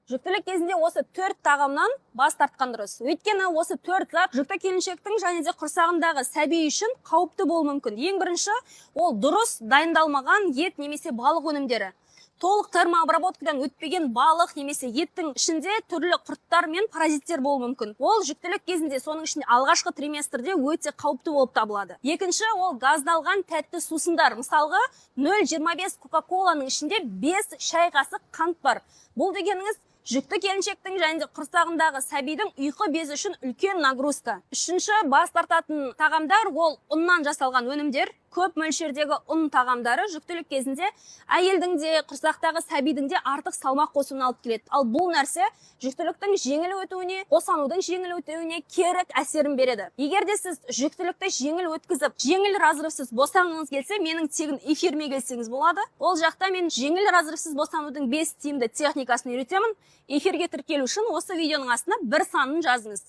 Жүктілік кезінде осы 4 тағамнан бас тартқан дұрыс. Өйткені осы 4 зат жүкті келіншектің және де құрсағындағы сәби үшін қауіпті болуы мүмкін. Ең бірінші, ол дұрыс дайындалмаған ет немесе балық өнімдері. Толық термообработкадан өтпеген балық немесе еттің ішінде түрлі құрттар мен паразиттер болуы мүмкін. Ол жүктілік кезінде, соның ішінде алғашқы триместрде өте қауіпті болып табылады. Екінші, ол газдалған тәтті сусындар. Мысалға, 0,25 Кока-коланың ішінде 5 шай қасық қант бар. Бұл дегеніңіз жүкті келіншектің және де құрсағындағы сәбидің ұйқы безі үшін үлкен нагрузка. Үшінші, бас тартатын тағамдар ол ұннан жасалған өнімдер. Көп мөлшердегі ұн тағамдары жүктілік кезінде әйелдің де, құрсақтағы сәбидің де артық салмақ қосуына алып келеді. Ал бұл нәрсе жүктіліктің жеңіл өтуіне, босанудың жеңіл өтуіне кері әсерін береді. Егер де сіз жүктілікті жеңіл өткізіп, жеңіл разрывсыз босанғыңыз келсе, менің тегін эфиріме келсеңіз болады. Ол жақта мен жеңіл разрывсыз босанудың 5 тиімді техникасын үйретемін. Эфирге тіркелу үшін осы видеоның астына 1 санын жазыңыз.